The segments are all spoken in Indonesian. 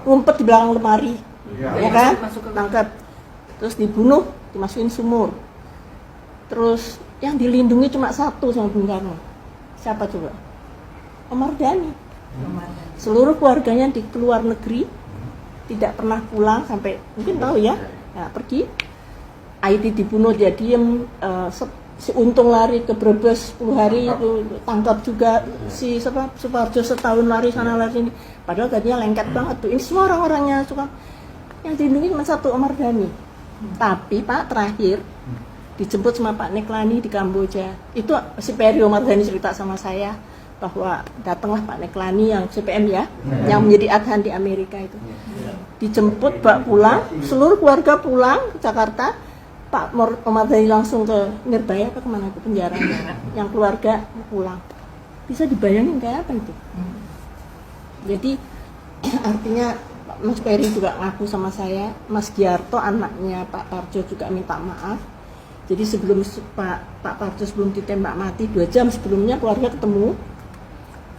ngumpet di belakang lemari, ya kan, tangkap, terus dibunuh, dimasukin sumur. Terus yang dilindungi cuma satu sama Bung Karno, siapa coba? Om Mardhani. Seluruh keluarganya di luar negeri, tidak pernah pulang sampai mungkin tahu ya, nah, pergi. Aidi dibunuh, dia diem, si Untung lari ke Brebes 10 hari itu tangkap juga, si Suparjo setahun lari sana lari sini, padahal tadinya lengket banget tuh. Ini semua orang-orangnya suka, yang dilindungi cuma satu, Om Mardhani. Tapi Pak terakhir dijemput sama Pak Neklani di Kamboja. Itu si Peri Om Mardhani cerita sama saya bahwa datanglah Pak Neklani yang CPM ya, yang menjadi adhan di Amerika itu. Dijemput, bawa pulang, seluruh keluarga pulang ke Jakarta. Pak Om Mardhani langsung ke Nirbaya ke kemana, ke penjaranya, yang keluarga pulang. Bisa dibayangin kayak apa itu? Jadi artinya Mas Peri juga ngaku sama saya, Mas Giarto anaknya Pak Parjo juga minta maaf. Jadi sebelum Pak Parjo sebelum ditembak mati 2 jam sebelumnya keluarga ketemu.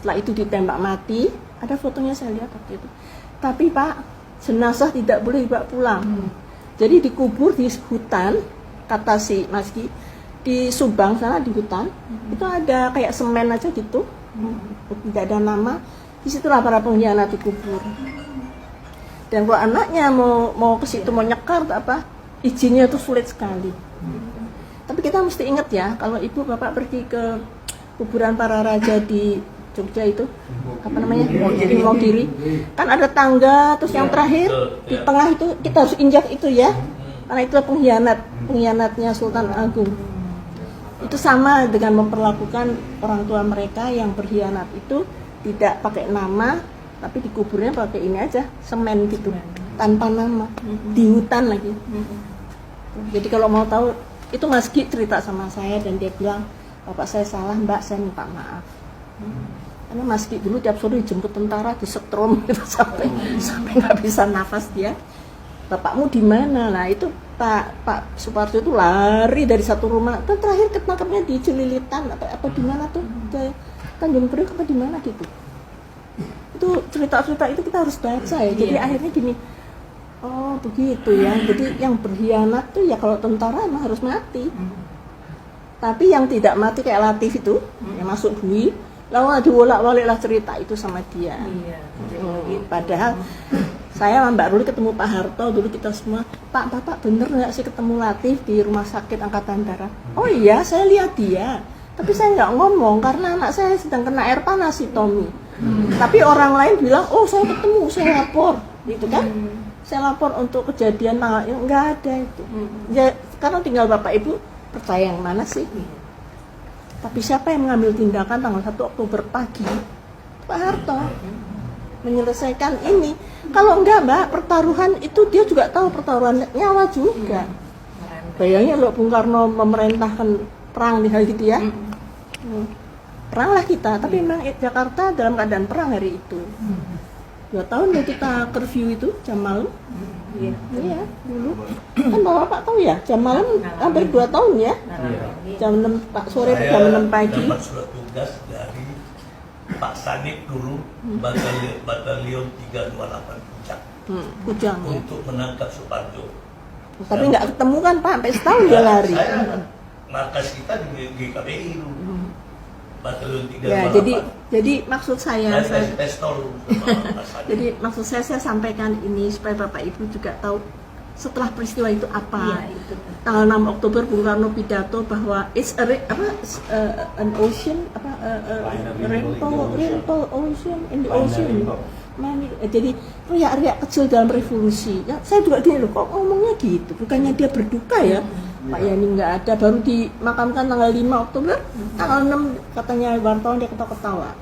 Setelah itu ditembak mati, ada fotonya saya lihat waktu itu. Tapi Pak, jenazah tidak boleh dibawa pulang. Jadi dikubur di hutan, kata si Mas Ki, di Subang sana di hutan, itu ada kayak semen aja gitu, tidak ada nama. Disitulah para pengkhianat dikubur. Dan kalau anaknya mau ke situ mau nyekar atau apa, izinnya itu sulit sekali. Tapi kita mesti ingat ya, kalau ibu bapak pergi ke kuburan para raja di Jogja itu, apa namanya, Maudiri, kan ada tangga, terus yang terakhir di tengah itu kita harus injak itu ya, karena itulah pengkhianatnya Sultan Agung. Itu sama dengan memperlakukan orang tua mereka yang berkhianat itu tidak pakai nama, tapi dikuburnya pakai ini aja, semen gitu, tanpa nama, di hutan lagi. Jadi kalau mau tahu, itu Mas Ki cerita sama saya dan dia bilang, bapak saya salah mbak, saya minta maaf. Karena Mas Ki dulu tiap sore dijemput tentara, disetrum gitu, sampai nggak bisa nafas dia. Bapakmu di mana? Nah itu Pak Suparjo itu lari dari satu rumah, dan terakhir ketangkapnya di Celilitan apa di mana tuh, Tanjung Priok apa di mana gitu. Itu cerita-cerita itu kita harus baca ya. Jadi akhirnya gini, oh begitu ya. Jadi yang berkhianat tuh ya kalau tentara emang harus mati. Tapi yang tidak mati kayak Latif itu, yang masuk bui, lalu dibolak-baliklah cerita itu sama dia. Padahal saya sama Mbak Ruli ketemu Pak Harto dulu, kita semua, Pak Bapak bener nggak sih ketemu Latif di rumah sakit Angkatan Darat? Oh iya, saya lihat dia. Tapi saya nggak ngomong karena anak saya sedang kena air panas si Tommy. Tapi orang lain bilang, oh saya ketemu, saya lapor, gitu kan? Saya lapor untuk kejadian tanggal nggak ada itu. Ya, sekarang tinggal Bapak Ibu percaya yang mana sih? Tapi siapa yang mengambil tindakan tanggal 1 Oktober pagi? Pak Harto menyelesaikan ini. Kalau enggak Mbak, pertaruhan itu dia juga tahu pertaruhan nyawa juga. Bayangin loh Bung Karno memerintahkan perang di hal gitu ya. Peranglah kita, tapi memang Jakarta dalam keadaan perang hari itu. 2 tahun loh kita curfew itu jam malam. Iya, dulu. Kan Bapak tahu ya, jam malam hampir 2 tahun ya. Jam 6 sore ke jam 6 pagi. Dapat surat tugas dari Pak Sanip dulu, batalion 328 Puncak. Kujang ya. Untuk menangkap Suparjo. Tapi nggak ketemu kan Pak, sampai setahun dia lari. Markas kita di GKPI dulu. Batalion 328. Ya, jadi maksud saya jadi maksud saya sampaikan ini supaya Bapak Ibu juga tahu setelah peristiwa itu apa. Tanggal 6 Oktober Bung Karno pidato bahwa it's an ocean rainbow ocean in the ocean. Jadi riak-riak kecil dalam revolusi. Ya, saya juga gini loh, kok ngomongnya gitu. Bukannya dia berduka ya. Pak Yani nggak ada, baru dimakamkan tanggal 5 Oktober, tanggal 6 katanya wartawan dia ketawa-ketawa.